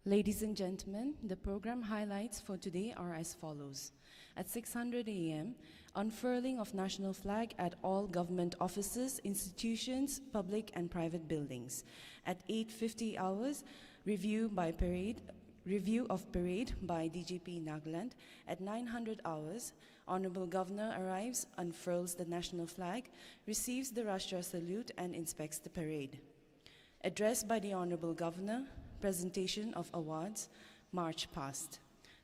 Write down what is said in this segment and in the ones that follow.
Ladies and gentlemen, the program highlights for today are as follows. At 6:00 a.m., unfurling of national flag at all government offices, institutions, public and private buildings. At 8:50 hours, review of parade by DGP Nagaland. At 900 hours, Honorable Governor arrives, unfurls the national flag, receives the Rashtra salute and inspects the parade. Address by the Honorable Governor, presentation of awards, march past.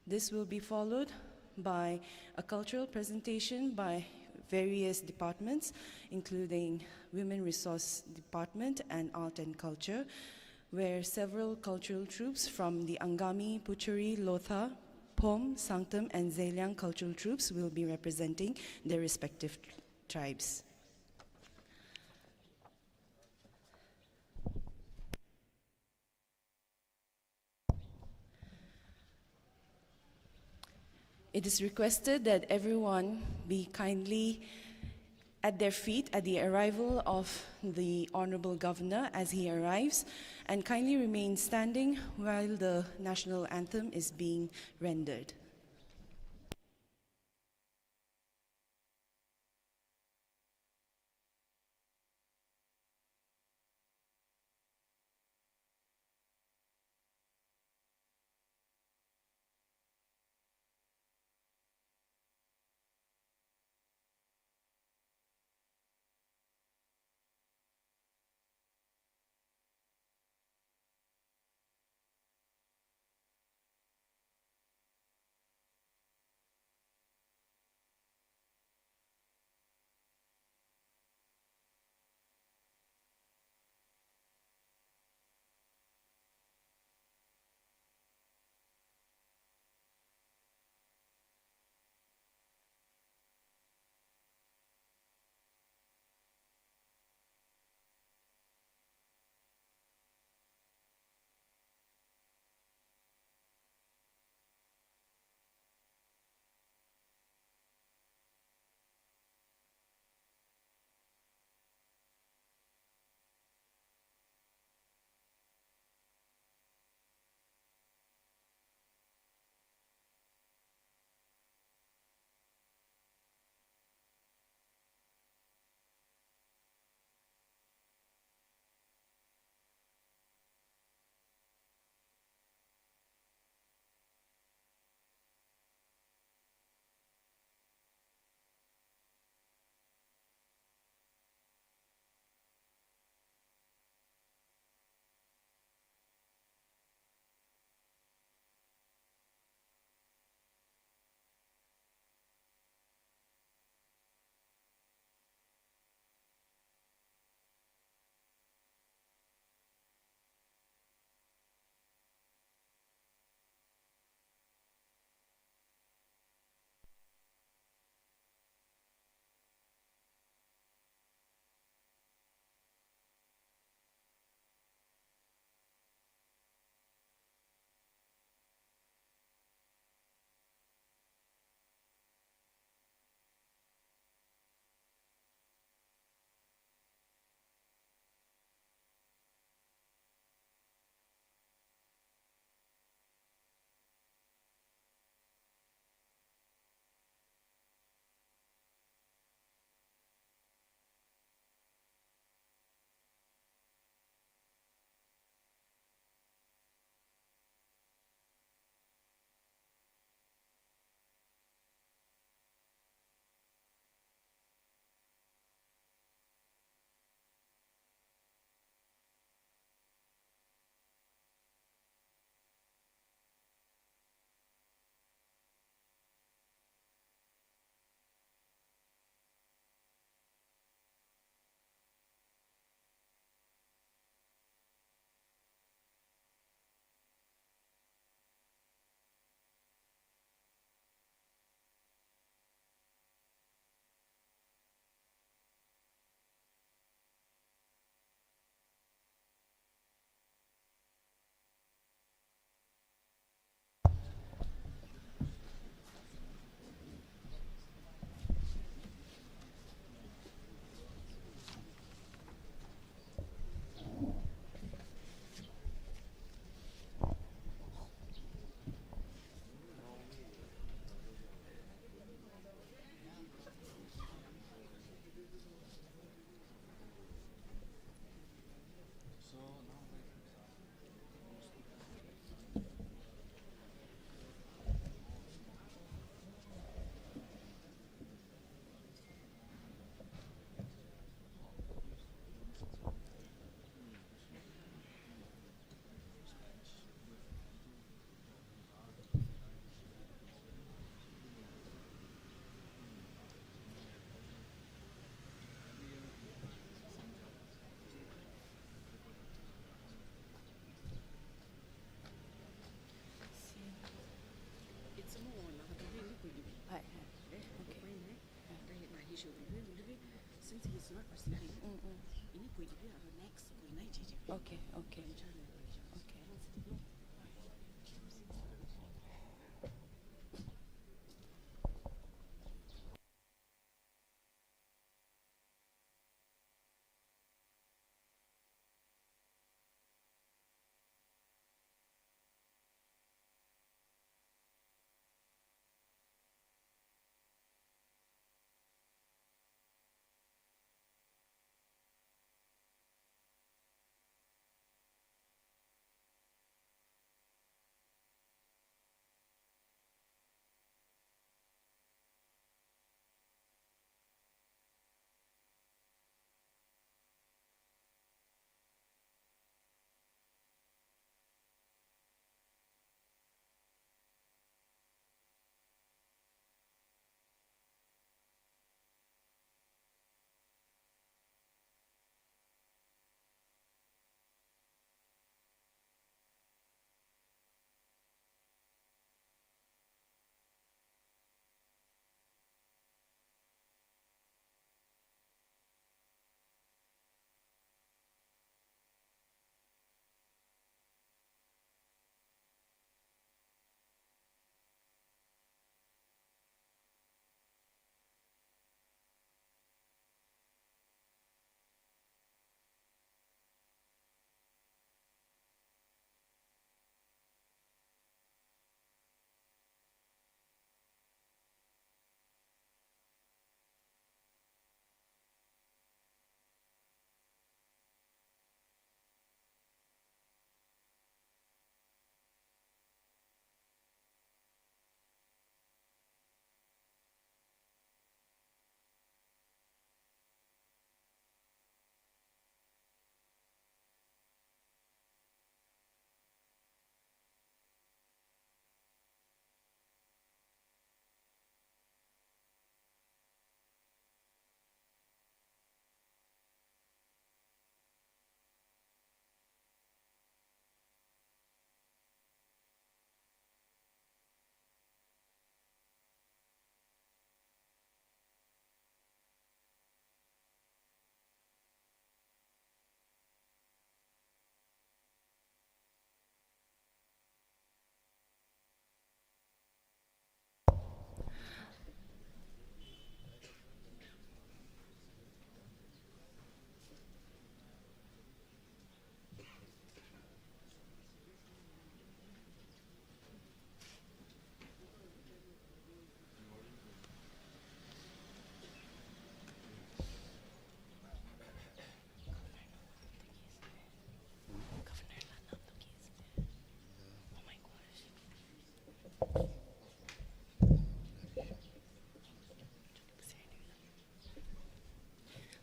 This will be followed by a cultural presentation by various departments, including Women Resource Department and Art and Culture, where several cultural troops from the Angami, Puchuri, Lotha, Pom, Sanctum, and Zeliang cultural troops will be representing their respective tribes. It is requested that everyone be kindly at their feet at the arrival of the Honorable Governor as he arrives, and kindly remain standing while the national anthem is being rendered.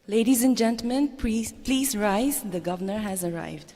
Ladies and gentlemen, please rise. The governor has arrived.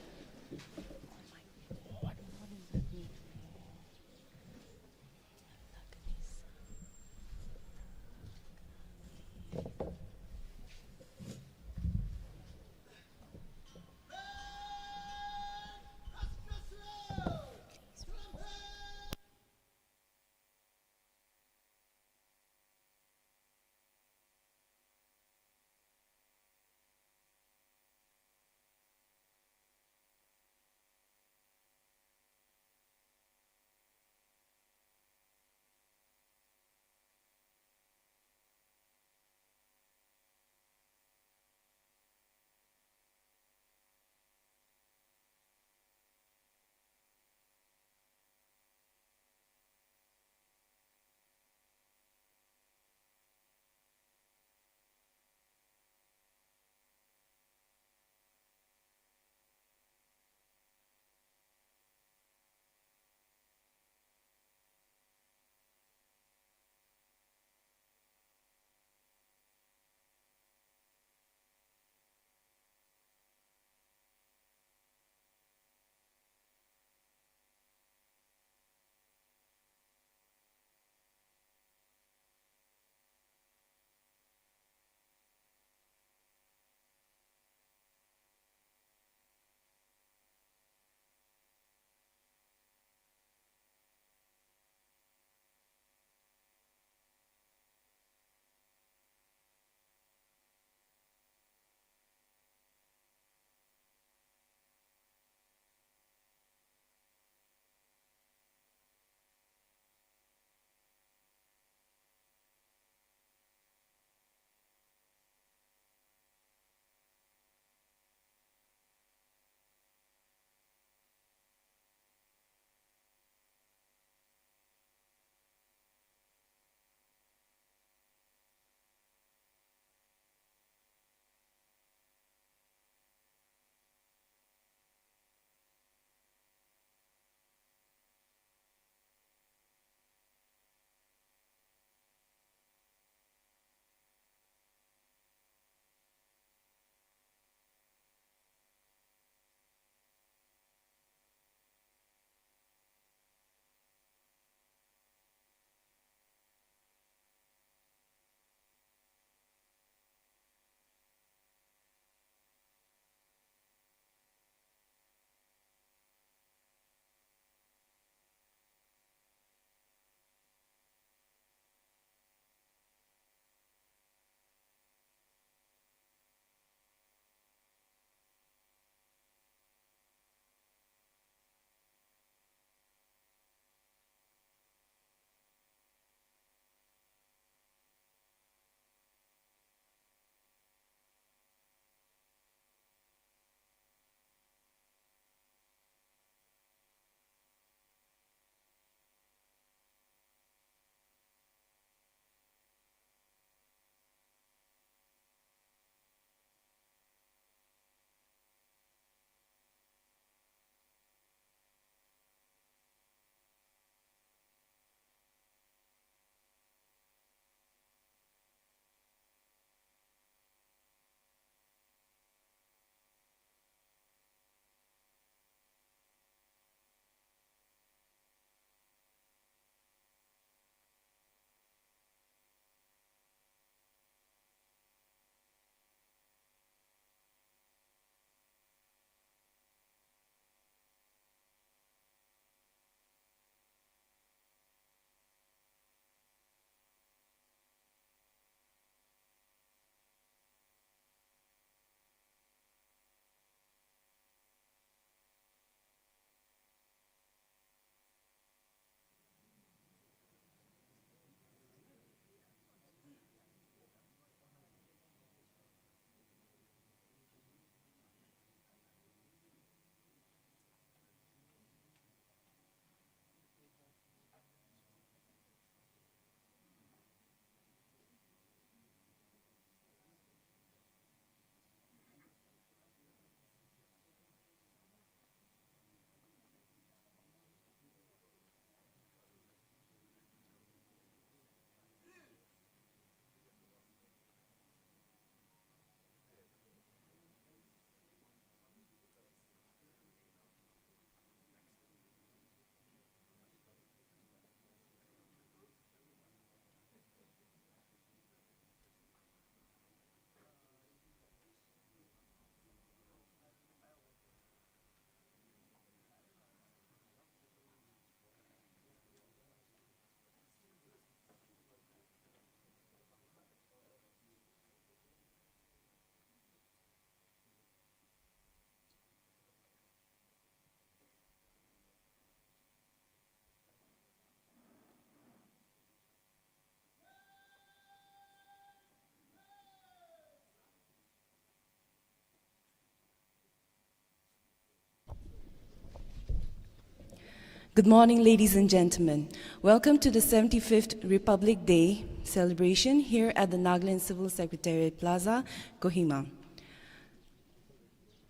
Good morning, ladies and gentlemen. Welcome to the 75th Republic Day celebration here at the Nagaland Civil Secretariat Plaza, Kohima.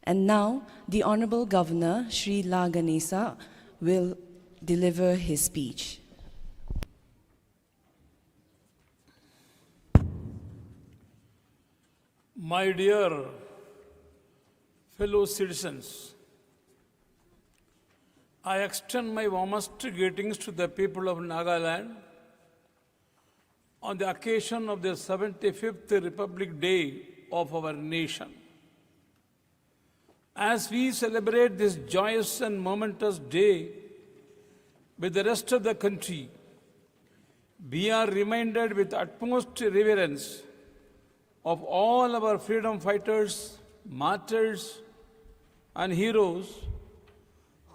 And now, the Honorable Governor, Shri La Ganesa, will deliver his speech. My dear fellow citizens, I extend my warmest greetings to the people of Nagaland on the occasion of the 75th Republic Day of our nation. As we celebrate this joyous and momentous day with the rest of the country, we are reminded with utmost reverence of all our freedom fighters, martyrs, and heroes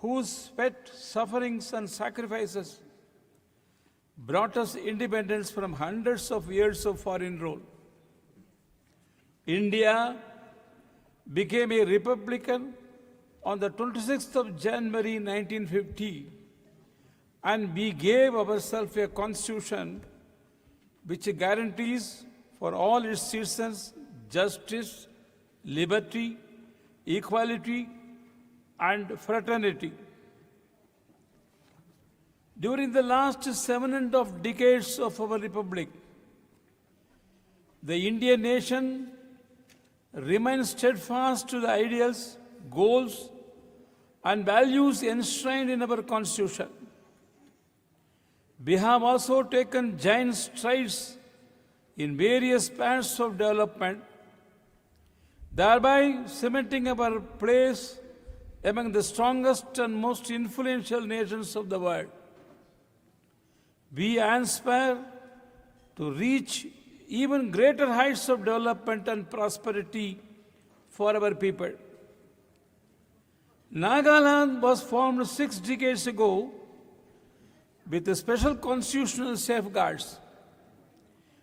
whose sweat, sufferings, and sacrifices brought us independence from hundreds of years of foreign rule. India became a republic on the 26th of January 1950, and we gave ourselves a constitution which guarantees for all its citizens justice, liberty, equality, and fraternity. During the last 7.5 decades of our republic, the Indian nation remains steadfast to the ideals, goals, and values enshrined in our constitution. We have also taken giant strides in various spheres of development, thereby cementing our place among the strongest and most influential nations of the world. We aspire to reach even greater heights of development and prosperity for our people. Nagaland was formed 6 decades ago with special constitutional safeguards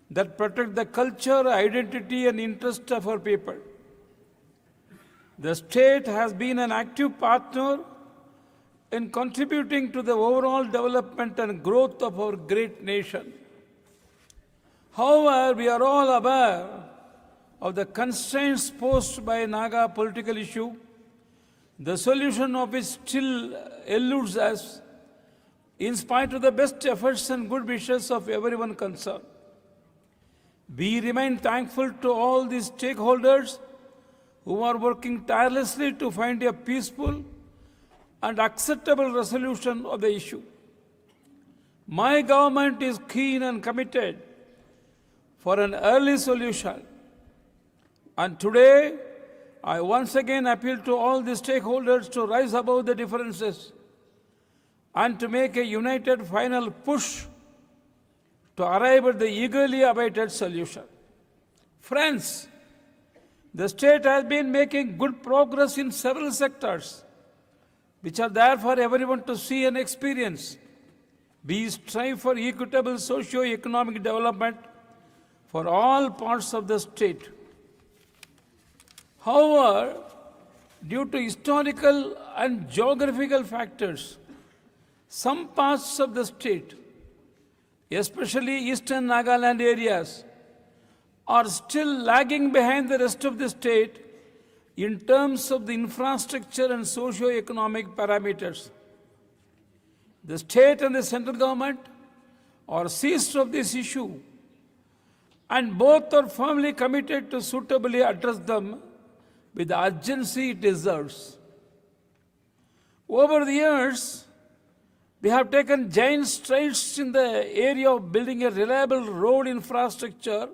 that protect the culture, identity, and interest of our people. The state has been an active partner in contributing to the overall development and growth of our great nation. However, we are all aware of the constraints posed by Naga political issue, the solution of which still eludes us, in spite of the best efforts and good wishes of everyone concerned. We remain thankful to all the stakeholders who are working tirelessly to find a peaceful and acceptable resolution of the issue. My government is keen and committed for an early solution. And today, I once again appeal to all the stakeholders to rise above the differences and to make a united final push to arrive at the eagerly awaited solution. Friends, the state has been making good progress in several sectors, which are there for everyone to see and experience. We strive for equitable socio-economic development for all parts of the state. However, due to historical and geographical factors, some parts of the state, especially eastern Nagaland areas, are still lagging behind the rest of the state in terms of the infrastructure and socio-economic parameters. The state and the central government are seized of this issue, and both are firmly committed to suitably address them with the urgency it deserves. Over the years, we have taken giant strides in the area of building a reliable road infrastructure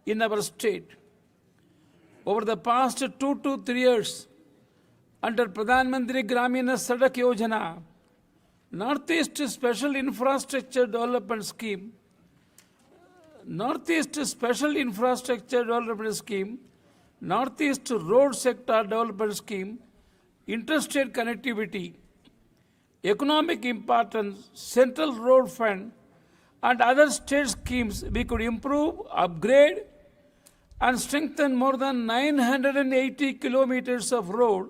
in our state. Over the past 2 to 3 years, under Pradhan Mantri Gramina Sadak Yojana, Northeast Special Infrastructure Development Scheme, Northeast Road Sector Development Scheme, Interstate Connectivity, Economic Importance, Central Road Fund, and other state schemes, we could improve, upgrade, and strengthen more than 980 kilometers of road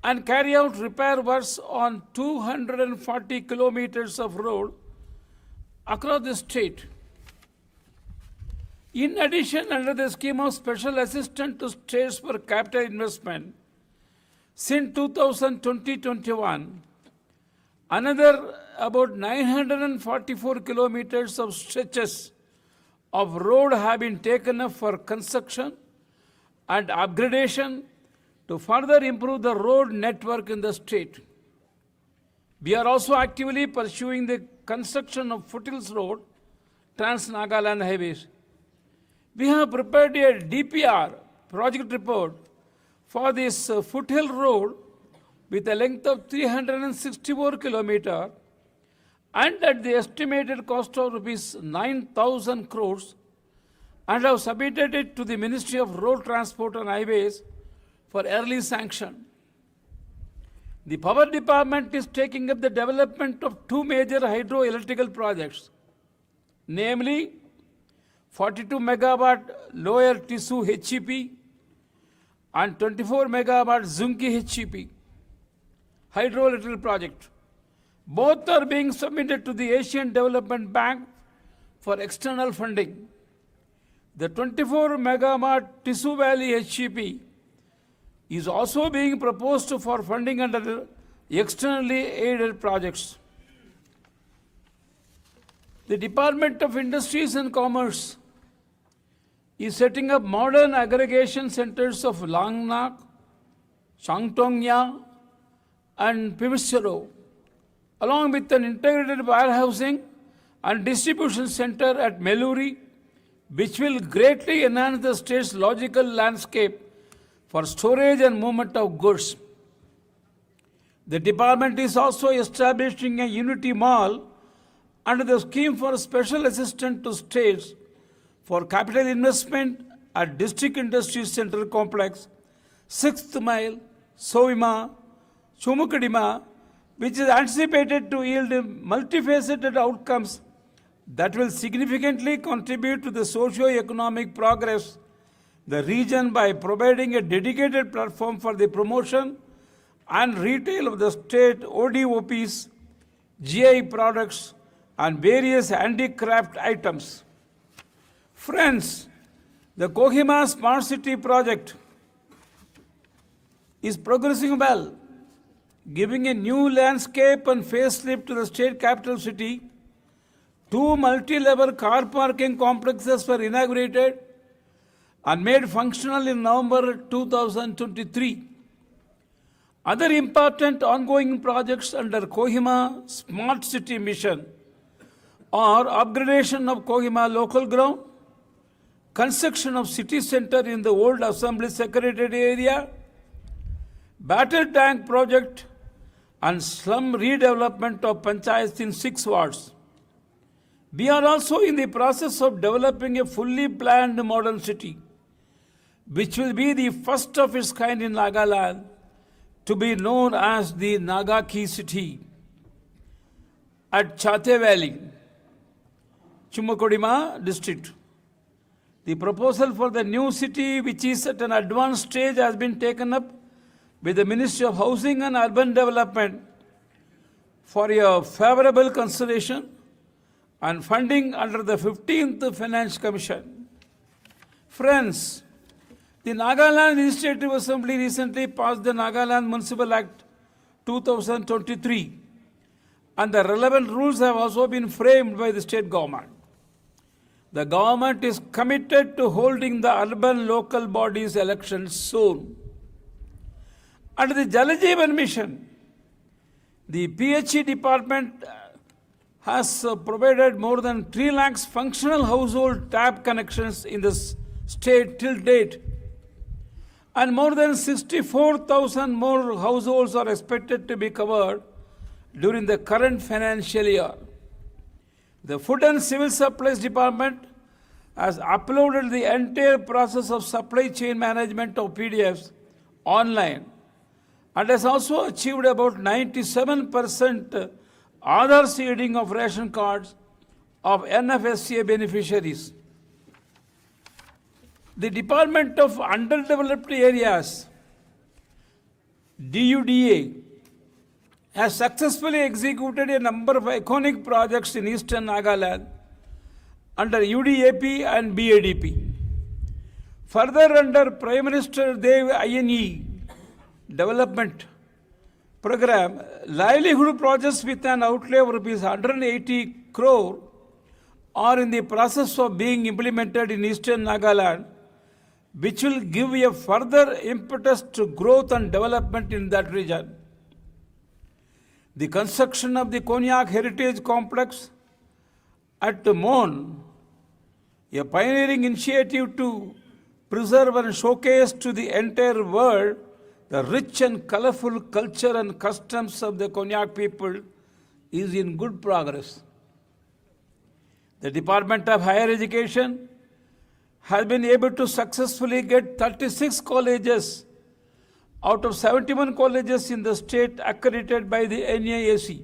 and carry out repair works on 240 kilometers of road across the state. In addition, under the scheme of special assistance to states for capital investment, since 2020-21, another about 944 kilometers of stretches of road have been taken up for construction and upgradation to further improve the road network in the state. We are also actively pursuing the construction of Foothills Road, Trans-Nagaland highways. We have prepared a DIPR project report for this Foothill Road with a length of 364 kilometers and at the estimated cost of rupees 9,000 crores, and have submitted it to the Ministry of Road Transport and Highways for early sanction. The Power Department is taking up the development of two major hydroelectrical projects, namely 42 megawatt Lower Tisu HEP and 24 megawatt Zunki HEP hydroelectric project. Both are being submitted to the Asian Development Bank for external funding. The 24 megawatt Tisu Valley HEP is also being proposed for funding under the externally aided projects. The Department of Industries and Commerce is setting up modern aggregation centers of Langnak, Changtongya, and Pimsero, along with an integrated warehousing and distribution center at Meluri, which will greatly enhance the state's logical landscape for storage and movement of goods. The department is also establishing a Unity Mall under the scheme for special assistance to states for capital investment at District Industry Center Complex, 6th Mile, Soima, Chumukadima, which is anticipated to yield multifaceted outcomes that will significantly contribute to the socio-economic progress the region by providing a dedicated platform for the promotion and retail of the state ODOPs, GI products, and various handicraft items. Friends, the Kohima Smart City project is progressing well, giving a new landscape and facelift to the state capital city. Two multi-level car parking complexes were inaugurated and made functional in November 2023. Other important ongoing projects under Kohima Smart City Mission are upgradation of Kohima local ground, construction of city center in the old Assembly Secretariat area, battle tank project, and slum redevelopment of panchayats in 6 wards. We are also in the process of developing a fully planned modern city, which will be the first of its kind in Nagaland, to be known as the Nagaki city at Chate Valley, Chumukodima district. The proposal for the new city, which is at an advanced stage, has been taken up with the Ministry of Housing and Urban Development for a favorable consideration and funding under the 15th Finance Commission. Friends, the Nagaland Legislative Assembly recently passed the Nagaland Municipal Act 2023, and the relevant rules have also been framed by the state government. The government is committed to holding the urban local bodies elections soon. Under the Jal Jeevan Mission, the PHE department has provided more than 3 lakhs functional household tap connections in the state till date, and more than 64,000 more households are expected to be covered during the current financial year. The Food and Civil Supplies Department has uploaded the entire process of supply chain management of PDFs online and has also achieved about 97% Aadhaar seeding of ration cards of NFSCA beneficiaries. The Department of Underdeveloped Areas, DUDA has successfully executed a number of iconic projects in eastern Nagaland under UDAP and BADP. Further, under Prime Minister Dev INE Development Program, livelihood projects with an outlay of rupees 180 crore are in the process of being implemented in eastern Nagaland, which will give a further impetus to growth and development in that region. The construction of the Konyak Heritage Complex at Mon, a pioneering initiative to preserve and showcase to the entire world the rich and colorful culture and customs of the Konyak people, is in good progress. The Department of Higher Education has been able to successfully get 36 colleges out of 71 colleges in the state accredited by the NIAC.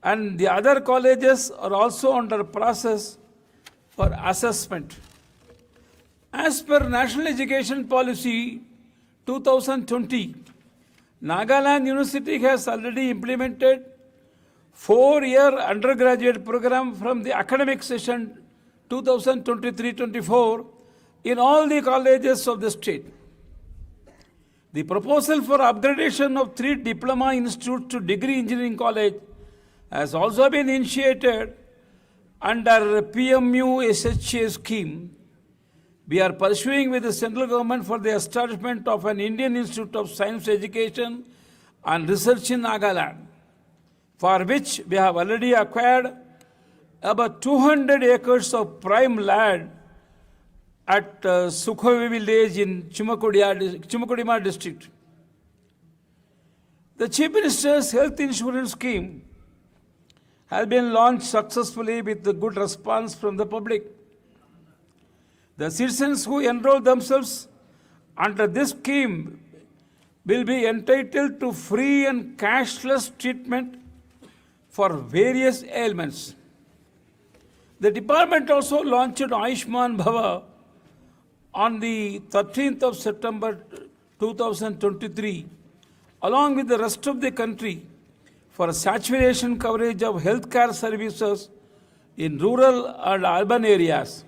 And the other colleges are also under process for assessment. As per National Education Policy 2020, Nagaland University has already implemented 4-year undergraduate program from the academic session 2023-24 in all the colleges of the state. The proposal for upgradation of 3 diploma institutes to degree engineering college has also been initiated under PMU SHA scheme. We are pursuing with the central government for the establishment of an Indian Institute of Science Education and Research in Nagaland, for which we have already acquired about 200 acres of prime land at Sukhovi village in Chimakodima district. The Chief Minister's Health Insurance Scheme has been launched successfully with a good response from the public. The citizens who enroll themselves under this scheme will be entitled to free and cashless treatment for various ailments. The department also launched Ayushman Bhava on the 13th of September 2023, along with the rest of the country, for saturation coverage of healthcare services in rural and urban areas.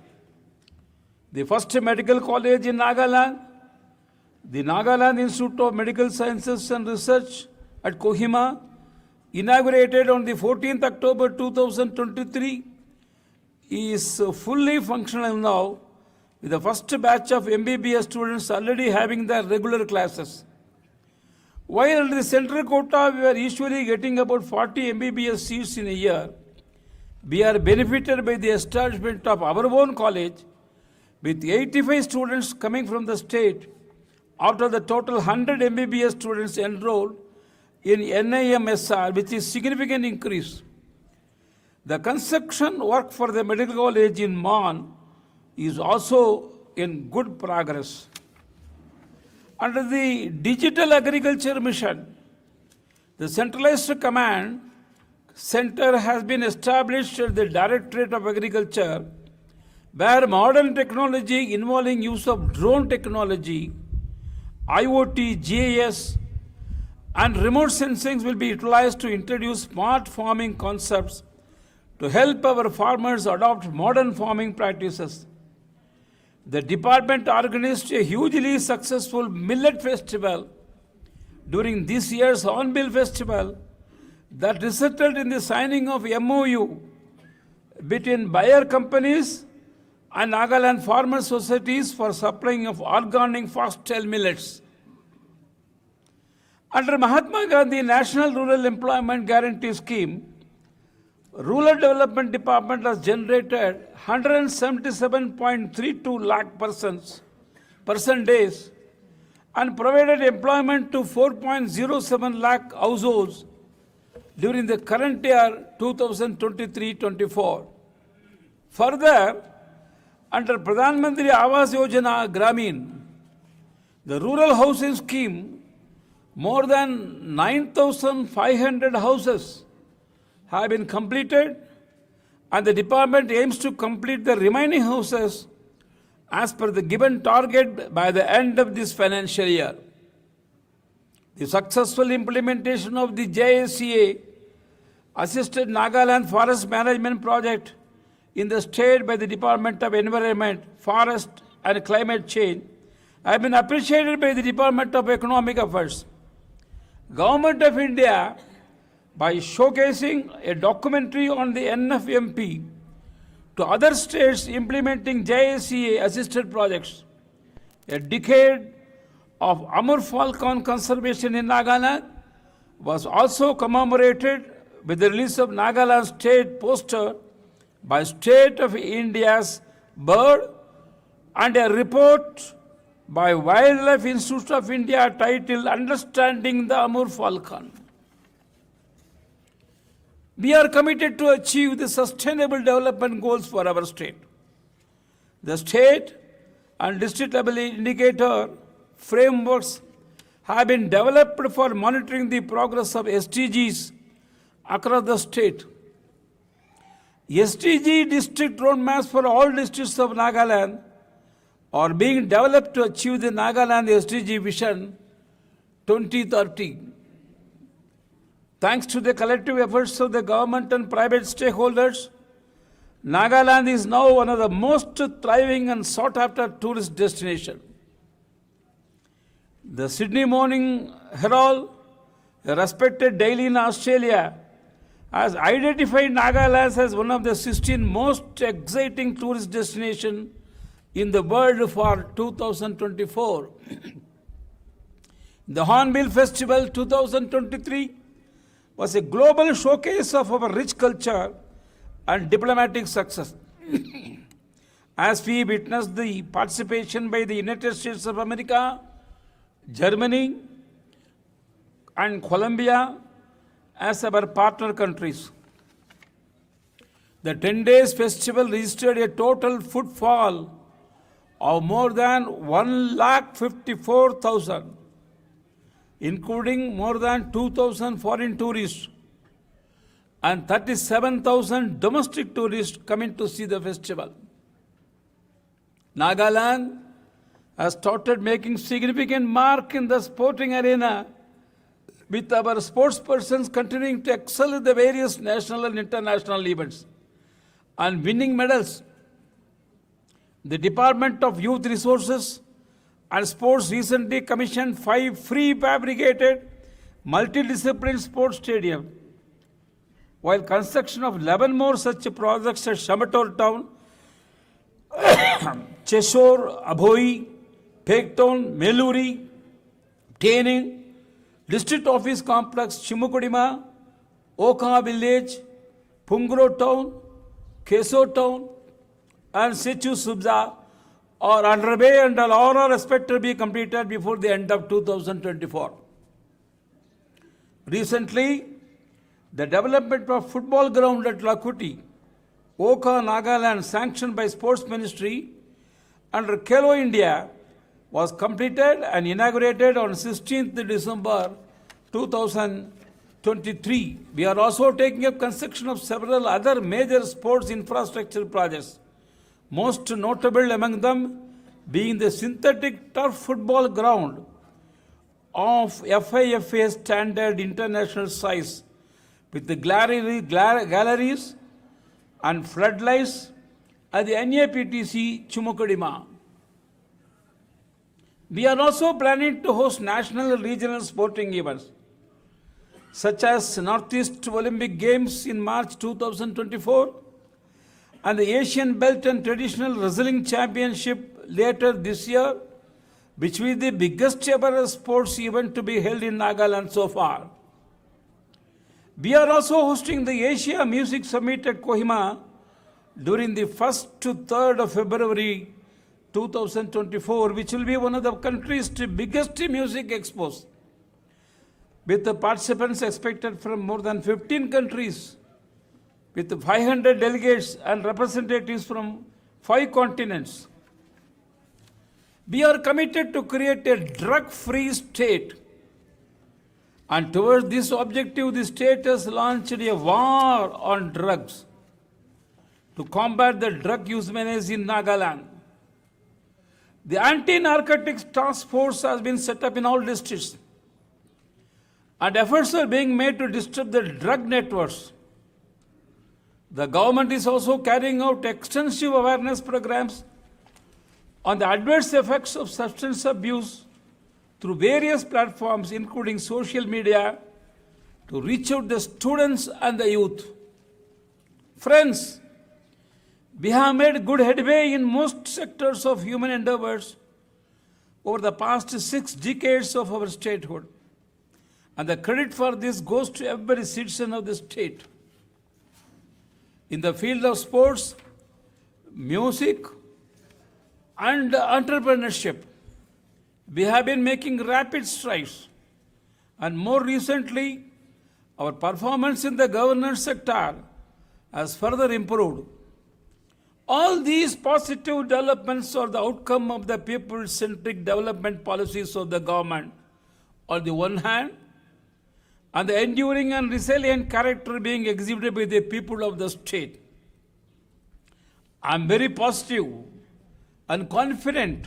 The first medical college in Nagaland, the Nagaland Institute of Medical Sciences and Research at Kohima, inaugurated on the 14th October 2023, is fully functional now, with the first batch of MBBS students already having their regular classes. While under the central quota we are usually getting about 40 MBBS seats in a year, we are benefited by the establishment of our own college, with 85 students coming from the state out of the total 100 MBBS students enrolled in NIMSR, which is significant increase. The construction work for the medical college in Mon is also in good progress. Under the Digital Agriculture Mission, the centralized command center has been established at the Directorate of Agriculture, where modern technology involving use of drone technology, IoT, GIS, and remote sensing will be utilized to introduce smart farming concepts to help our farmers adopt modern farming practices. The department organized a hugely successful millet festival during this year's Hornbill Festival that resulted in the signing of MOU between buyer companies and Nagaland farmer societies for supplying of organic foxtail millets. Under Mahatma Gandhi National Rural Employment Guarantee Scheme, Rural Development Department has generated 177.32 lakh person days and provided employment to 4.07 lakh households during the current year 2023-24. Further, under Pradhan Mantri Awas Yojana Gramin, the rural housing scheme, more than 9,500 houses have been completed, and the department aims to complete the remaining houses as per the given target by the end of this financial year. The successful implementation of the JSCA assisted Nagaland Forest Management Project in the state by the Department of Environment, Forest and Climate Change have been appreciated by the Department of Economic Affairs. Government of India, by showcasing a documentary on the NFMP to other states implementing JSCA assisted projects, a decade of Amur falcon conservation in Nagaland was also commemorated with the release of Nagaland state poster by State of India's bird and a report by Wildlife Institute of India titled Understanding the Amur Falcon. We are committed to achieve the sustainable development goals for our state. The state and district level indicator frameworks have been developed for monitoring the progress of SDGs across the state. SDG district roadmaps for all districts of Nagaland are being developed to achieve the Nagaland SDG Vision 2030. Thanks to the collective efforts of the government and private stakeholders, Nagaland is now one of the most thriving and sought-after tourist destinations. The Sydney Morning Herald, a respected daily in Australia, has identified Nagaland as one of the 16 most exciting tourist destinations in the world for 2024. The Hornbill Festival 2023 was a global showcase of our rich culture and diplomatic success. As we witnessed the participation by the United States of America, Germany, and Colombia as our partner countries. The 10 days festival registered a total footfall of more than 1,54,000, including more than 2,000 foreign tourists and 37,000 domestic tourists coming to see the festival. Nagaland has started making significant mark in the sporting arena, with our sportspersons continuing to excel in the various national and international events and winning medals. The Department of Youth Resources and Sports recently commissioned 5 prefabricated multidisciplinary sports stadiums, while construction of 11 more such projects at Shamator Town, Cheshire, Abhoi, Pegtown, Meluri, Taining, District Office Complex, Chimukudima, Oka Village, Pungro Town, Keso Town, and Sichu Subza are underway and all are expected to be completed before the end of 2024. Recently, the development of football ground at Lakuti, Oka, Nagaland, sanctioned by Sports Ministry under Khelo India, was completed and inaugurated on 16th December 2023. We are also taking up construction of several other major sports infrastructure projects, most notable among them being the synthetic turf football ground of FIFA standard international size with the galleries and floodlights at the NAPTC Chumukadima. We are also planning to host national and regional sporting events, such as Northeast Olympic Games in March 2024 and the Asian Belt and Traditional Wrestling Championship later this year, which will be the biggest ever sports event to be held in Nagaland so far. We are also hosting the Asia Music Summit at Kohima during the 1st to 3rd of February 2024, which will be one of the country's biggest music expos, with the participants expected from more than 15 countries, with 500 delegates and representatives from 5 continents. We are committed to create a drug-free state, and towards this objective, the state has launched a war on drugs to combat the drug use menace in Nagaland. The Anti-Narcotics Task Force has been set up in all districts and efforts are being made to disturb the drug networks. The government is also carrying out extensive awareness programs on the adverse effects of substance abuse through various platforms, including social media, to reach out the students and the youth. Friends, we have made good headway in most sectors of human endeavors over the past 6 decades of our statehood. And the credit for this goes to every citizen of the state. In the field of sports, music, and entrepreneurship, we have been making rapid strides. And more recently, our performance in the governance sector has further improved. All these positive developments are the outcome of the people-centric development policies of the government on the one hand, and the enduring and resilient character being exhibited by the people of the state. I am very positive and confident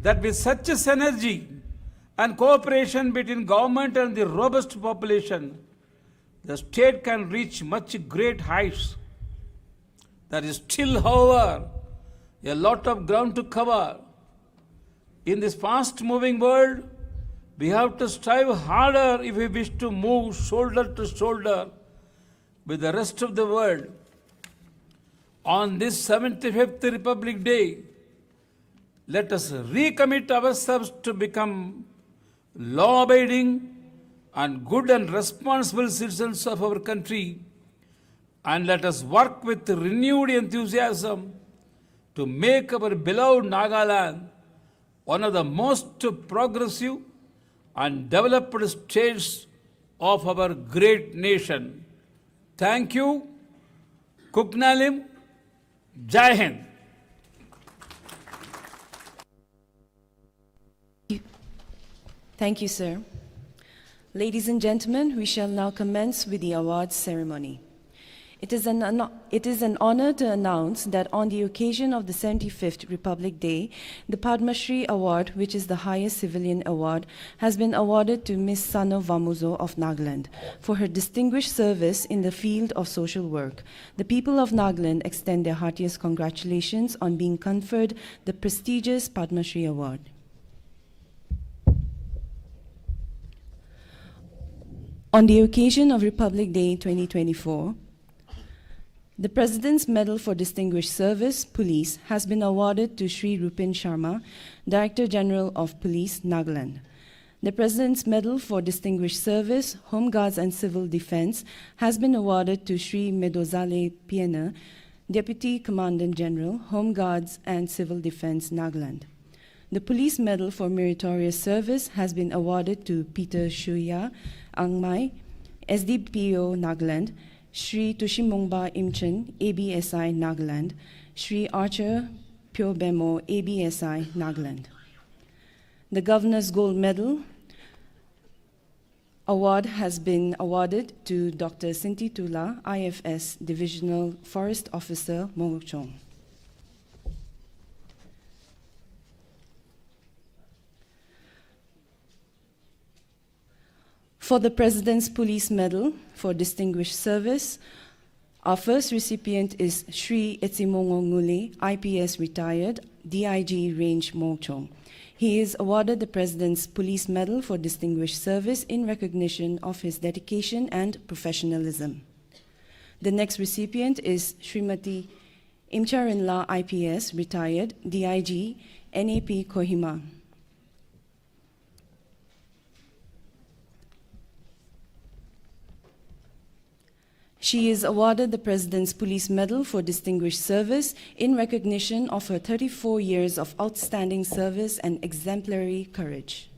that with such a synergy and cooperation between government and the robust population, the state can reach much great heights. There is still, however, a lot of ground to cover. In this fast-moving world, we have to strive harder if we wish to move shoulder to shoulder with the rest of the world. On this 75th Republic Day, let us recommit ourselves to become law-abiding and good and responsible citizens of our country, and let us work with renewed enthusiasm to make our beloved Nagaland one of the most progressive and developed states of our great nation. Thank you. Kuknalim. Jai Hind. Thank you, sir. Ladies and gentlemen, we shall now commence with the awards ceremony. It is an honor to announce that on the occasion of the 75th Republic Day, the Padma Shri Award, which is the highest civilian award, has been awarded to Ms. Sano Vamuzo of Nagaland for her distinguished service in the field of social work. The people of Nagaland extend their heartiest congratulations on being conferred the prestigious Padma Shri Award. On the occasion of Republic Day 2024, the President's Medal for Distinguished Service, Police, has been awarded to Shri Rupin Sharma, Director General of Police, Nagaland. The President's Medal for Distinguished Service, Home Guards and Civil Defense, has been awarded to Shri Medozale Piena, Deputy Commandant General, Home Guards and Civil Defense, Nagaland. The Police Medal for Meritorious Service has been awarded to Peter Shuya Angmai, SDPO, Nagaland, Shri Tushimongba Imchen, ABSI Nagaland, Shri Archer Pyobemo, ABSI Nagaland. The Governor's Gold Medal Award has been awarded to Dr. Sinti Tula, IFS Divisional Forest Officer, Mongokchong. For the President's Police Medal for Distinguished Service, our first recipient is Shri Etsimongo Ngule, IPS retired, DIG Range Mongchong. He is awarded the President's Police Medal for Distinguished Service in recognition of his dedication and professionalism. The next recipient is Srimati Imcharinla, IPS retired, DIG NAP Kohima. She is awarded the President's Police Medal for Distinguished Service in recognition of her 34 years of outstanding service and exemplary courage.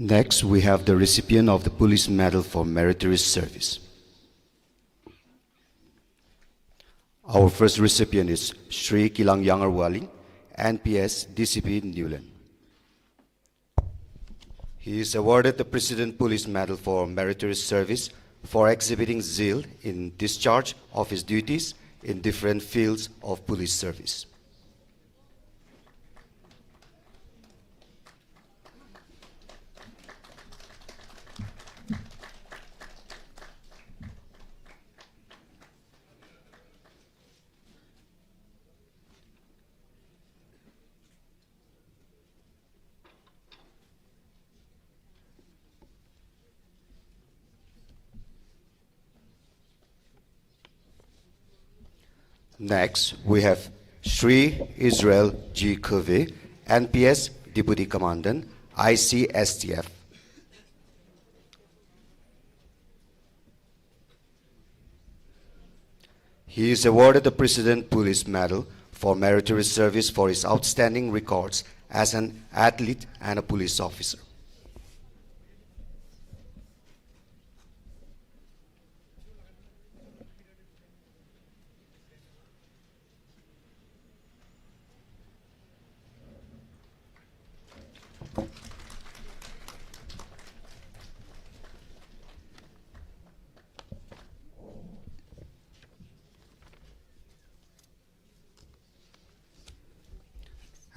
Next, we have the recipient of the Police Medal for Meritorious Service. Our first recipient is Shri Kilang Yangarwali, NPS DCP Newland. He is awarded the President Police Medal for Meritorious Service for exhibiting zeal in discharge of his duties in different fields of police service. Next, we have Sri Israel G. Curvey, NPS Deputy Commandant, ICSTF. He is awarded the President Police Medal for Meritorious Service for his outstanding records as an athlete and a police officer.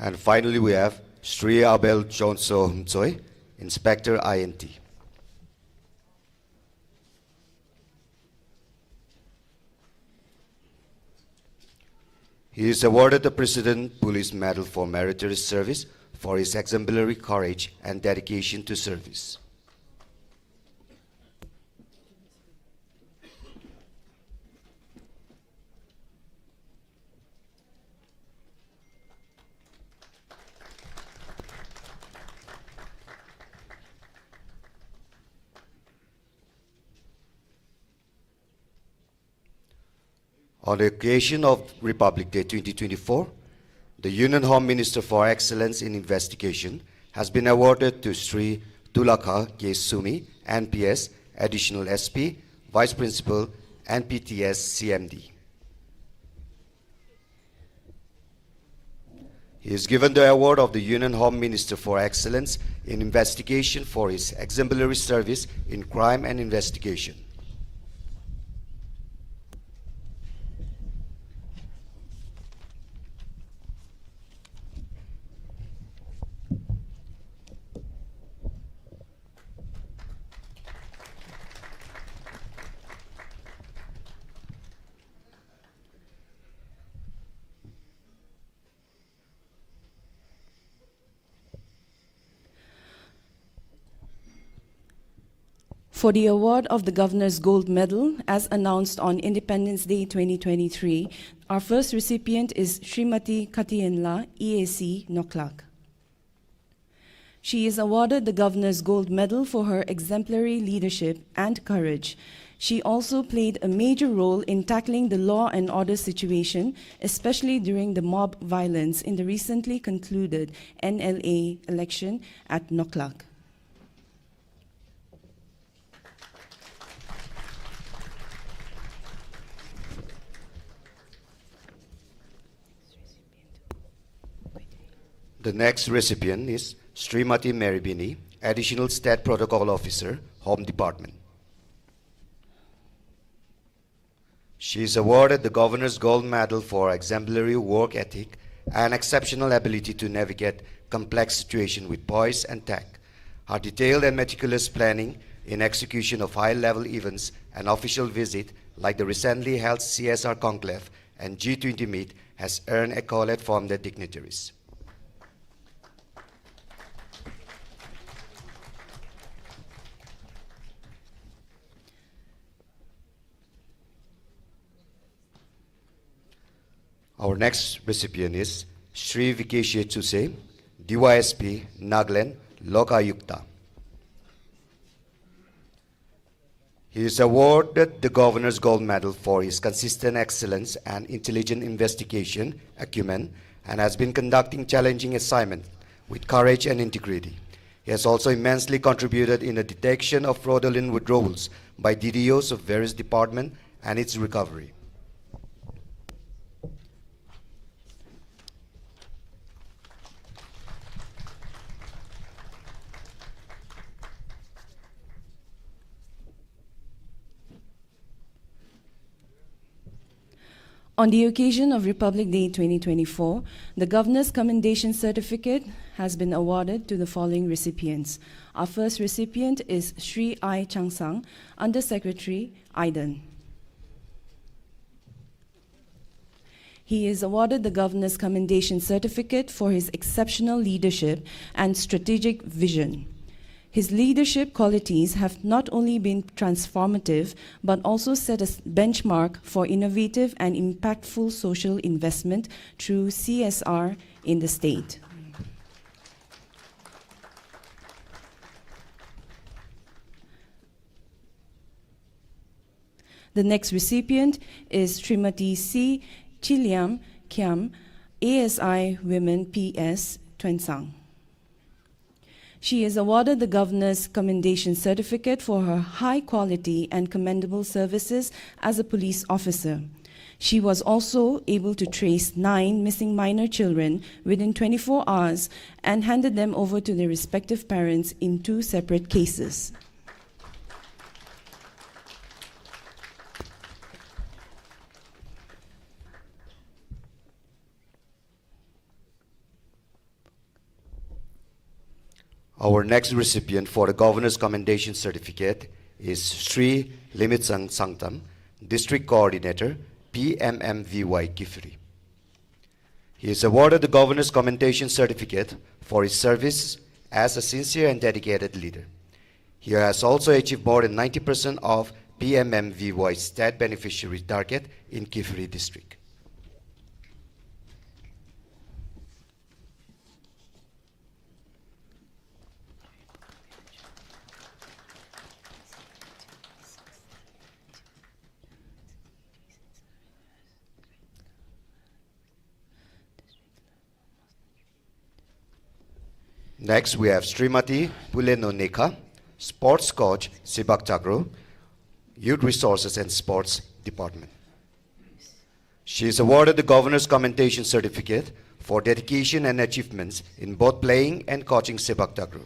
And finally, we have Sri Abel Jonso Mtsoi, Inspector INT. He is awarded the President Police Medal for Meritorious Service for his exemplary courage and dedication to service. On the occasion of Republic Day 2024, the Union Home Minister for Excellence in Investigation has been awarded to Sri Tulaka K. Sumi, NPS, Additional SP, Vice Principal, NPTS CMD. He is given the award of the Union Home Minister for Excellence in Investigation for his exemplary service in crime and investigation. For the award of the Governor's Gold Medal, as announced on Independence Day 2023, our first recipient is Srimati Katienla, EAC, Noklak. She is awarded the Governor's Gold Medal for her exemplary leadership and courage. She also played a major role in tackling the law and order situation, especially during the mob violence in the recently concluded NLA election at Noklak. The next recipient is Srimati Meribini, Additional State Protocol Officer, Home Department. She is awarded the Governor's Gold Medal for exemplary work ethic and exceptional ability to navigate complex situations with poise and tact. Her detailed and meticulous planning in execution of high-level events and official visits like the recently held CSR Conclave and G20 meet has earned accolade from the dignitaries. Our next recipient is Sri Vikesh Chuse, DYSP, Nagaland, Lokayukta. He is awarded the Governor's Gold Medal for his consistent excellence and intelligent investigation acumen and has been conducting challenging assignments with courage and integrity. He has also immensely contributed in the detection of fraudulent withdrawals by DDOs of various departments and its recovery. On the occasion of Republic Day 2024, the Governor's Commendation Certificate has been awarded to the following recipients. Our first recipient is Sri I. Changsang, Under Secretary, IDEN. He is awarded the Governor's Commendation Certificate for his exceptional leadership and strategic vision. His leadership qualities have not only been transformative, but also set a benchmark for innovative and impactful social investment through CSR in the state. The next recipient is Srimati C. Chiliam Kiam, ASI Women PS, Tuensang. She is awarded the Governor's Commendation Certificate for her high quality and commendable services as a police officer. She was also able to trace 9 missing minor children within 24 hours and handed them over to their respective parents in 2 separate cases. Our next recipient for the Governor's Commendation Certificate is Sri Limitsang Sangtam, District Coordinator, PMMVY Kifri. He is awarded the Governor's Commendation Certificate for his service as a sincere and dedicated leader. He has also achieved more than 90% of PMMVY's state beneficiary target in Kifri District. Next, we have Srimati Puleno Nekha, Sports Coach, Sibak Chakro, Youth Resources and Sports Department. She is awarded the Governor's Commendation Certificate for dedication and achievements in both playing and coaching Sibak Chakro.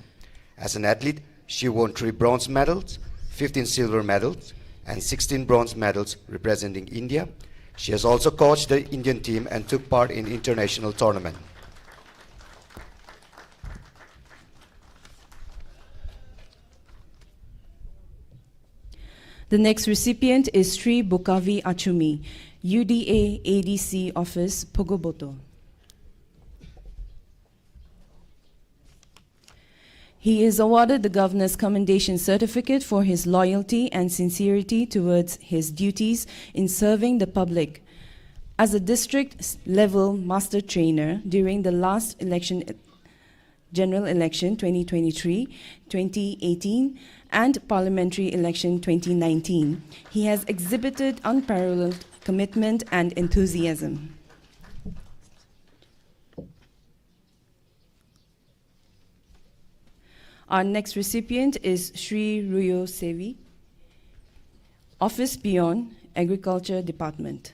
As an athlete, she won 3 bronze medals, 15 silver medals, and 16 bronze medals representing India. She has also coached the Indian team and took part in international tournaments. The next recipient is Sri Bukavi Achumi, UDA ADC Office, Pogoboto. He is awarded the Governor's Commendation Certificate for his loyalty and sincerity towards his duties in serving the public. As a district-level master trainer during the last election, General Election 2023-2018, and Parliamentary Election 2019, he has exhibited unparalleled commitment and enthusiasm. Our next recipient is Sri Ruyo Sevi, Office Peon, Agriculture Department.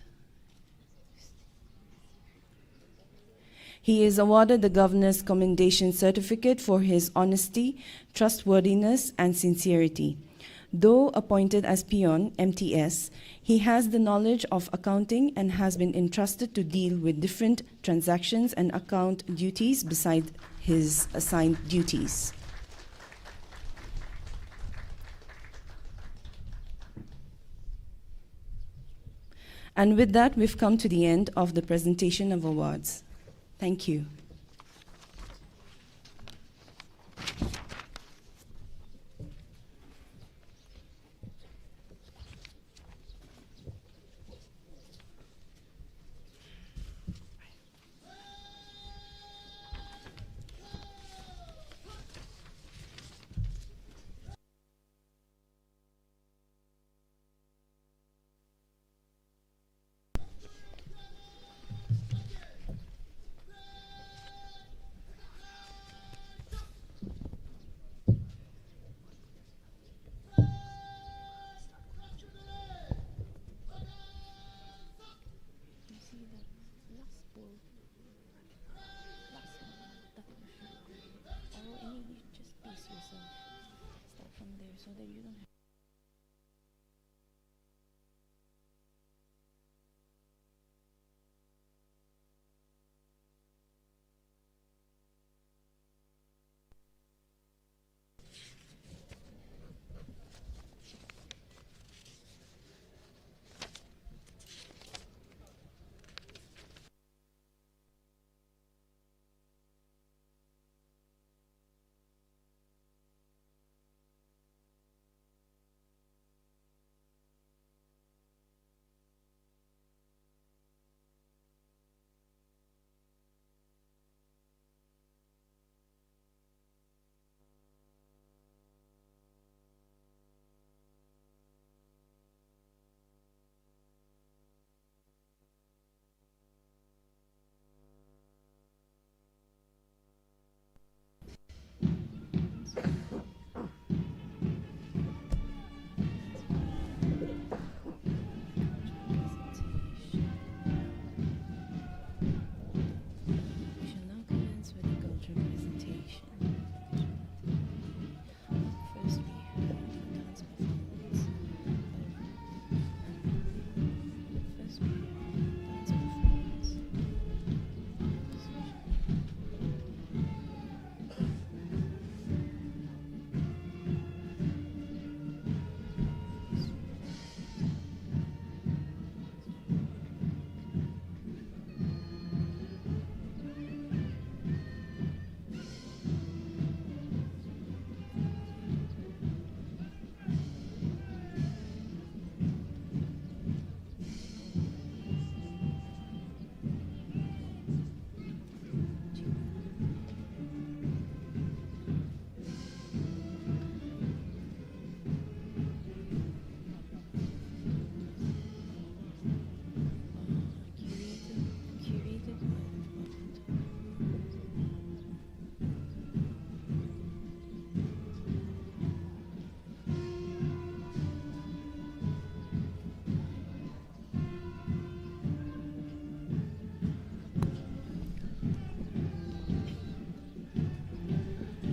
He is awarded the Governor's Commendation Certificate for his honesty, trustworthiness, and sincerity. Though appointed as peon, MTS, he has the knowledge of accounting and has been entrusted to deal with different transactions and account duties beside his assigned duties. And with that, we've come to the end of the presentation of awards. Thank you. So that you don't have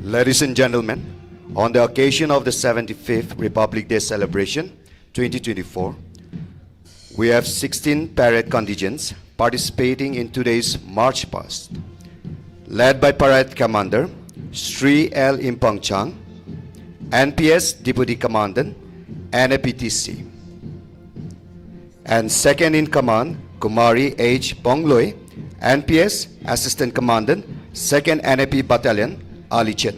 Ladies and gentlemen, on the occasion of the 75th Republic Day celebration 2024, we have 16 parade contingents participating in today's march past, led by Parade Commander Sri L. Impang Chang, NPS Deputy Commandant, NAPTC, and Second in Command Kumari H. Bongloy, NPS Assistant Commandant, 2nd NAP Battalion, Alichet.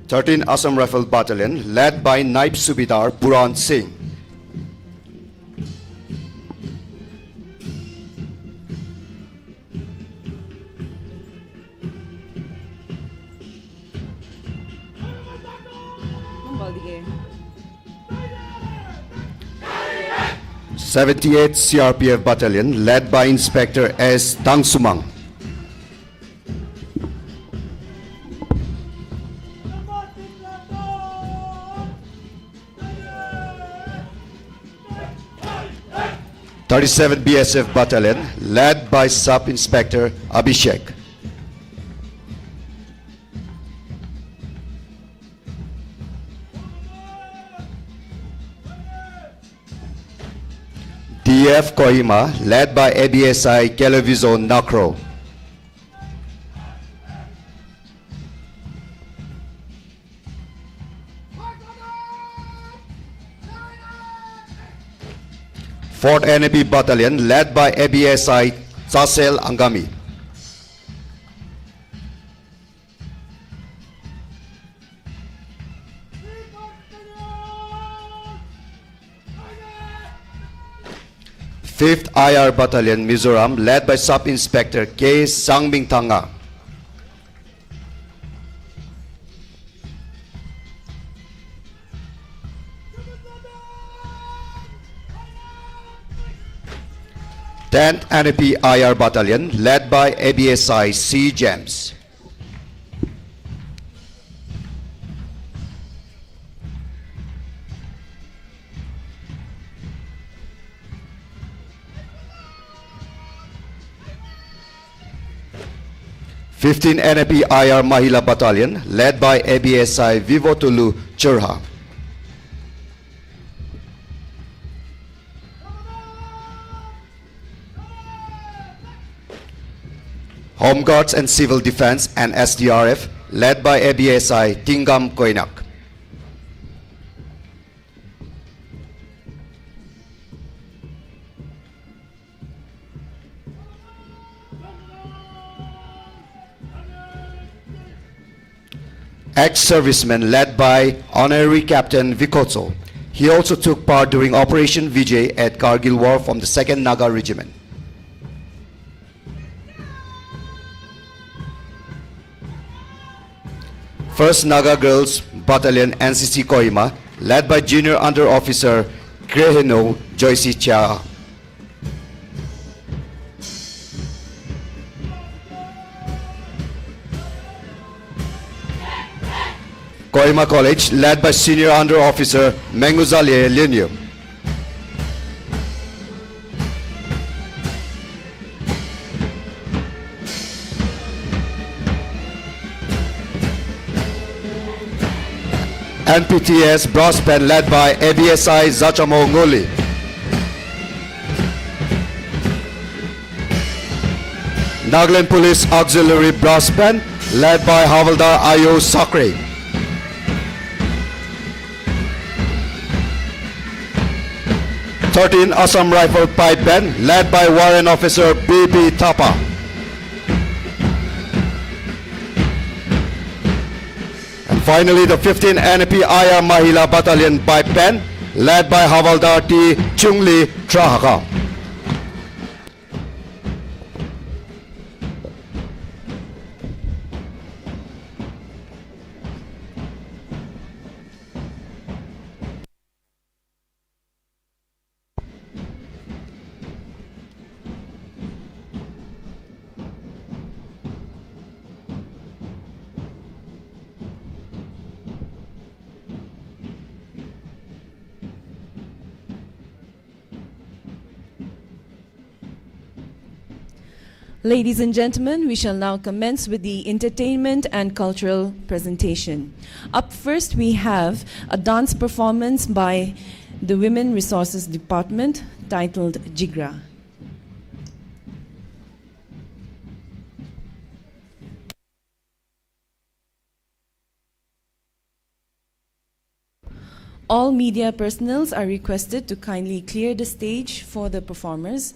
Thirteen Assam Rifle Battalion, led by Naib Subedar Puran Singh. Numbaldige. 78th CRPF Battalion, led by Inspector S. Tangsumang. (37th BSF Battalion, led by Sub-Inspector Abhishek. DF Kohima, led by ABSI Kelevizo Nakro. Fourth NAP Battalion, led by ABSI Sasel Angami. Fifth IR Battalion, Mizoram, led by Sub-Inspector K. Sangming Tanga. Tenth NAP IR Battalion, led by ABSI C. James. Fifteen NAP IR Mahila Battalion, led by ABSI Vivotulu Churha. Home Guards and Civil Defense and SDRF, led by ABSI Tingam Koinak. Ex-serviceman, led by Honorary Captain Vikotso. He also took part during Operation Vijay at Kargil War from the 2nd Naga Regiment. First Naga Girls Battalion, NCC Kohima, led by Junior Under Officer Greheno Joyce Chia. Kohima College, led by Senior Under Officer Menguzale Linyo. NPTS Brass Band, led by ABSI Zachamo Ngoli. Nagaland Police Auxiliary Brass Band, led by Havaldar Ayo Sakre. (13) Assam Rifle Pipe Band, led by Warrant Officer B.B. Thapa. And finally, the 15th NAP IR Mahila Battalion Pipe Band, led by Havaldar T. Chungli Trahaka. Ladies and gentlemen, we shall now commence with the entertainment and cultural presentation. Up first, we have a dance performance by the Women Resources Department titled Jigra. All media personnel are requested to kindly clear the stage for the performers.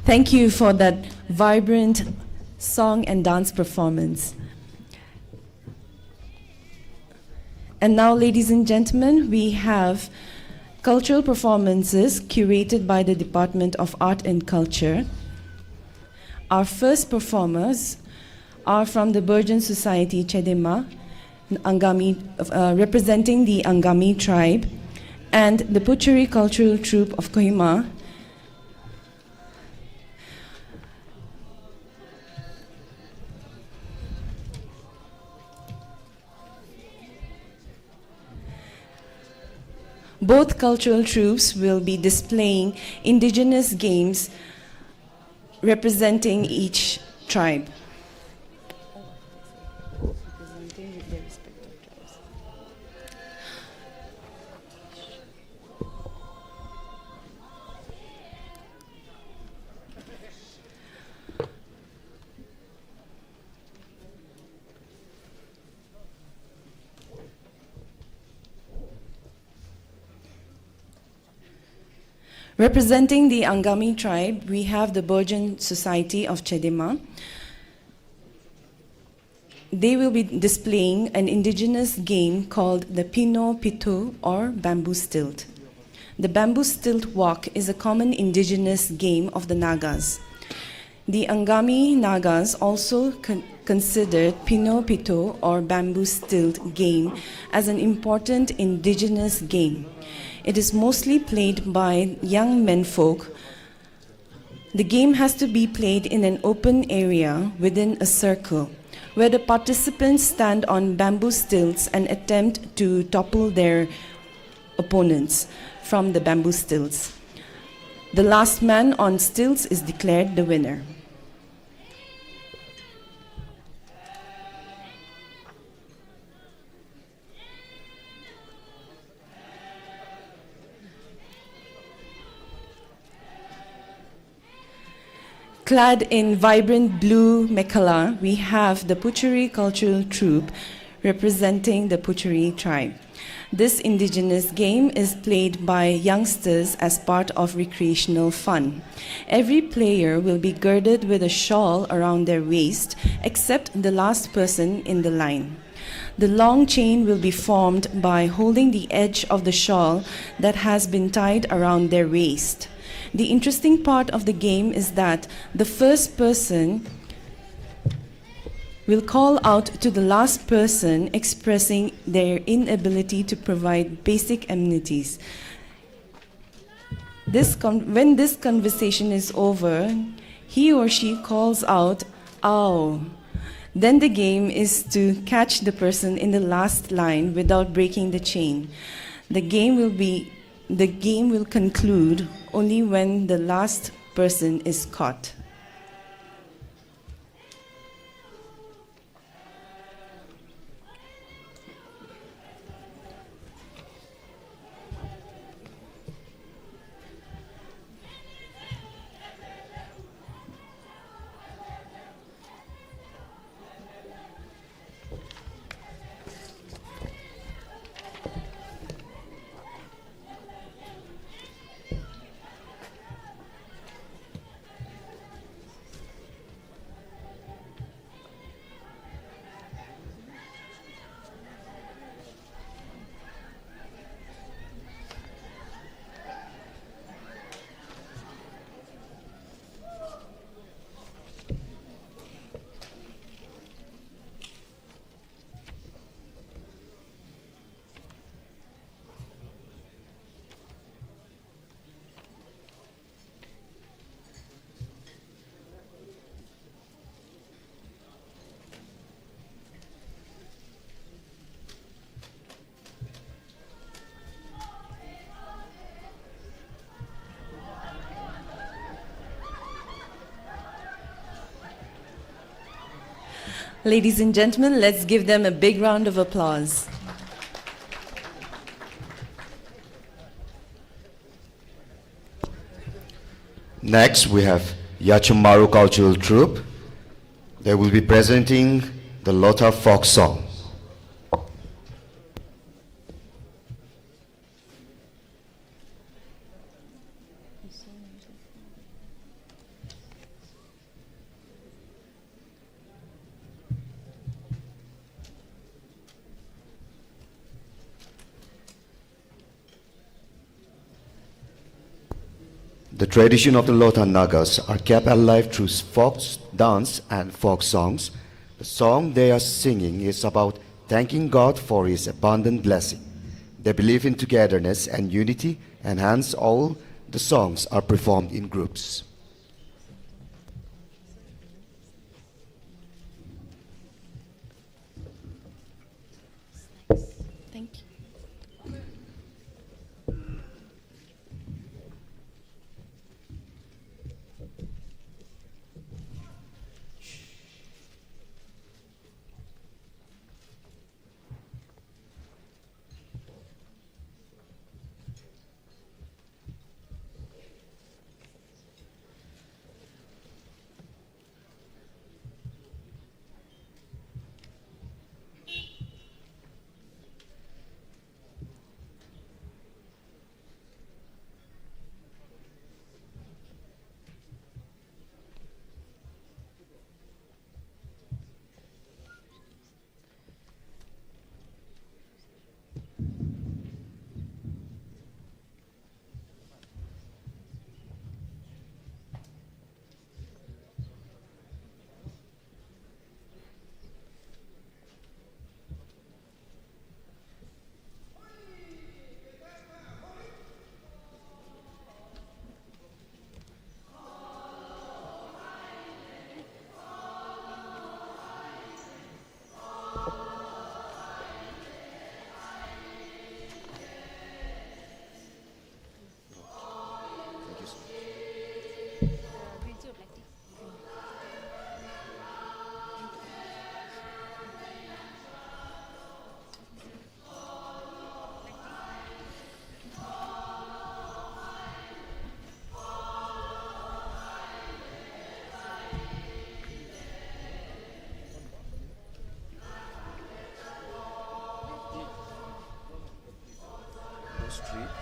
Thank you for that vibrant song and dance performance. And now, ladies and gentlemen, we have cultural performances curated by the Department of Art and Culture. Our first performers are from the Burjan Society Chedema, Angami, representing the Angami tribe, and the Puchuri Cultural Troupe of Kohima. Both cultural troupes will be displaying indigenous games representing each tribe. Representing the Angami tribe, we have the Burjan Society of Chedema. They will be displaying an indigenous game called the Pino Pitu or bamboo stilt. The bamboo stilt walk is a common indigenous game of the Nagas. The Angami Nagas also considered Pino Pitu or bamboo stilt game as an important indigenous game. It is mostly played by young menfolk. The game has to be played in an open area within a circle, where the participants stand on bamboo stilts and attempt to topple their opponents from the bamboo stilts. The last man on stilts is declared the winner. Clad in vibrant blue mekhala, we have the Puchuri Cultural Troupe representing the Puchuri tribe. This indigenous game is played by youngsters as part of recreational fun. Every player will be girded with a shawl around their waist, except the last person in the line. The long chain will be formed by holding the edge of the shawl that has been tied around their waist. The interesting part of the game is that the first person will call out to the last person, expressing their inability to provide basic amenities. When this conversation is over, he or she calls out, "Ow." Then the game is to catch the person in the last line without breaking the chain. The game will conclude only when the last person is caught. Ladies and gentlemen, let's give them a big round of applause. Next, we have Yachumaru Cultural Troupe. They will be presenting the Lota folk song. The tradition of the Lotha Nagas are kept alive through folk dance and folk songs. The song they are singing is about thanking God for His abundant blessing. They believe in togetherness and unity, and hence all the songs are performed in groups. Thank you.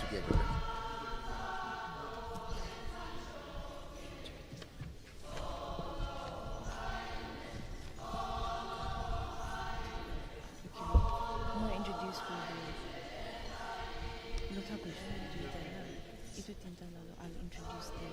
Together. Introduce Lotha ko itu tinta lalu I'll introduce them.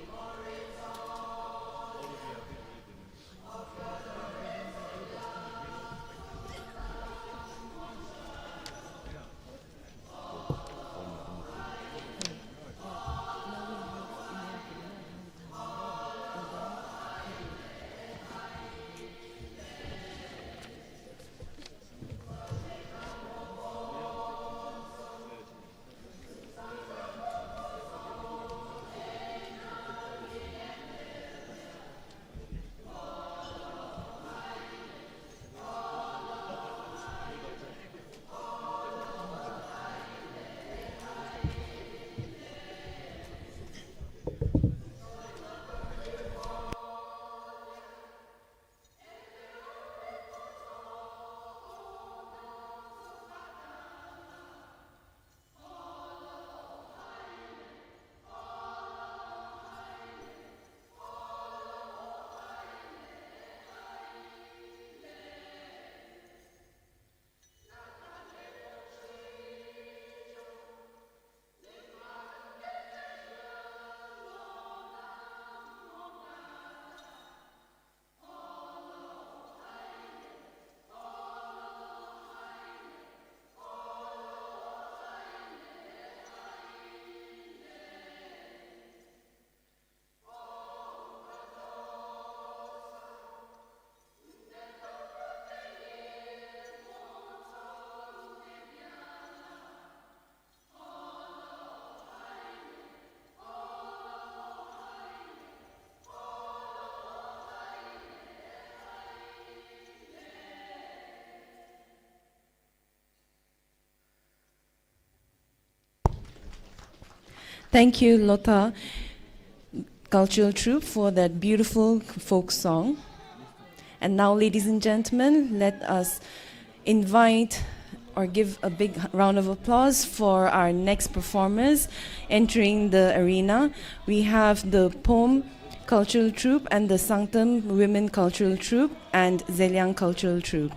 Thank you, Lotha Cultural Troupe, for that beautiful folk song. And now, ladies and gentlemen, let us invite or give a big round of applause for our next performers entering the arena. We have the Pom Cultural Troupe and the Sanctum Women Cultural Troupe and Zeliang Cultural Troupe.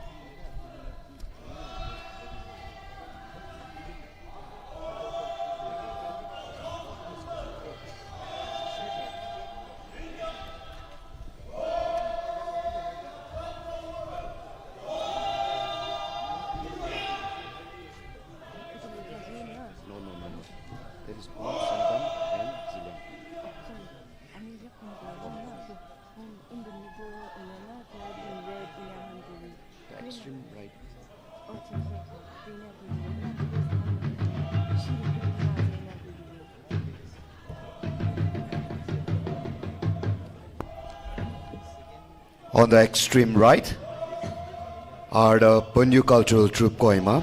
On the extreme right are the Punju Cultural Troupe Kohima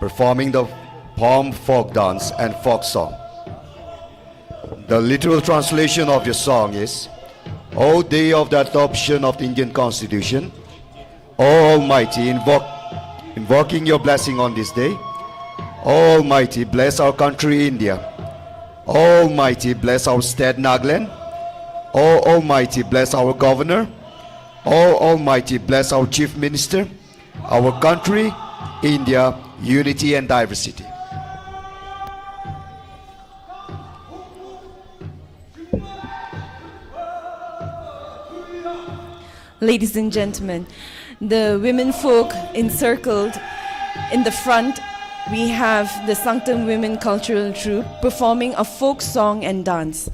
performing the Pom folk dance and folk song. The literal translation of your song is, O day of the adoption of the Indian Constitution, O Almighty, invoking your blessing on this day, O Almighty, bless our country India. O Almighty, bless our state Nagaland. O Almighty, bless our governor. O Almighty, bless our Chief Minister, our country, India, unity and diversity. Ladies and gentlemen, the women folk encircled in the front, we have the Sanctum Women Cultural Troupe performing a folk song and dance.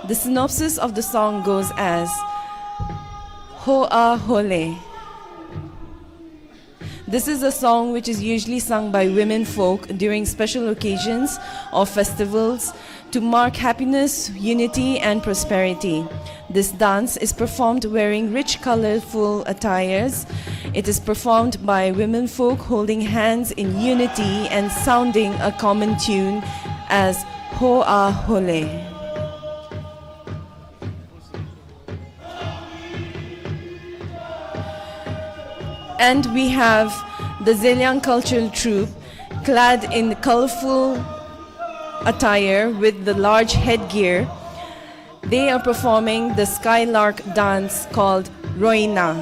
The synopsis of the song goes as Hoa Hole. This is a song which is usually sung by women folk during special occasions or festivals to mark happiness, unity, and prosperity. This dance is performed wearing rich, colorful attires. It is performed by women folk holding hands in unity and sounding a common tune as Hoa Hole. And we have the Zeliang Cultural Troupe clad in colorful attire with the large headgear. They are performing the skylark dance called Roina.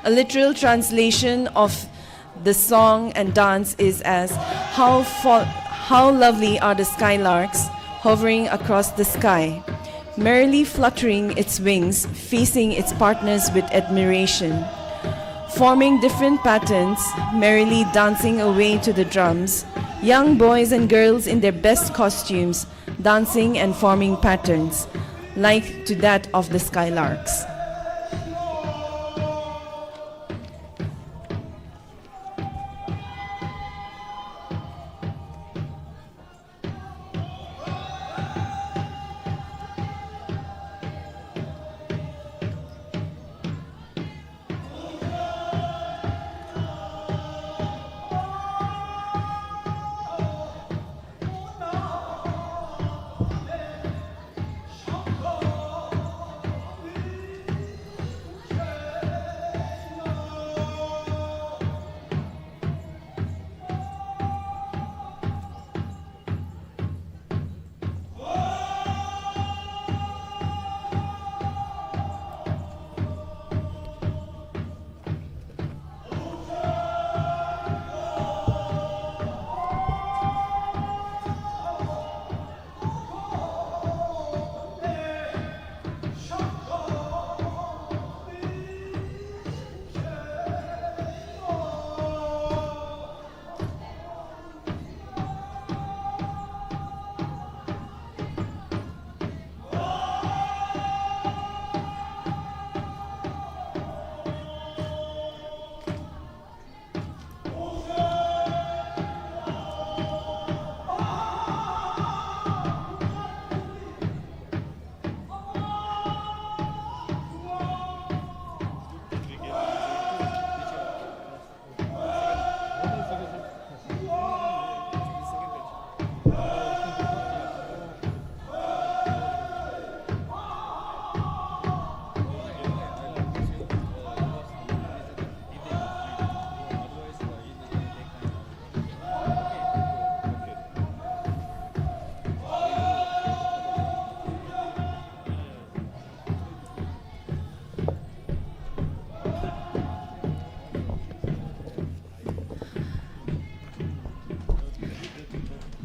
A literal translation of the song and dance is as how lovely are the skylarks hovering across the sky, merrily fluttering its wings, facing its partners with admiration, forming different patterns, merrily dancing away to the drums, young boys and girls in their best costumes, dancing and forming patterns, like to that of the skylarks.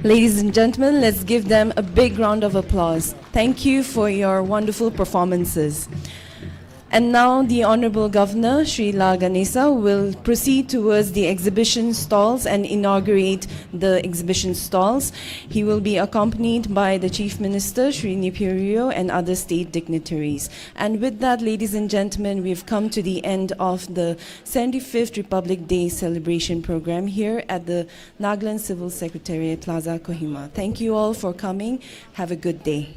Ladies and gentlemen, let's give them a big round of applause. Thank you for your wonderful performances. And now the Honorable Governor, Sri La Ganesa, will proceed towards the exhibition stalls and inaugurate the exhibition stalls. He will be accompanied by the Chief Minister, Sri DIPR, and other state dignitaries. And with that, ladies and gentlemen, we've come to the end of the 75th Republic Day celebration program here at the Nagaland Civil Secretariat Plaza, Kohima. Thank you all for coming. Have a good day.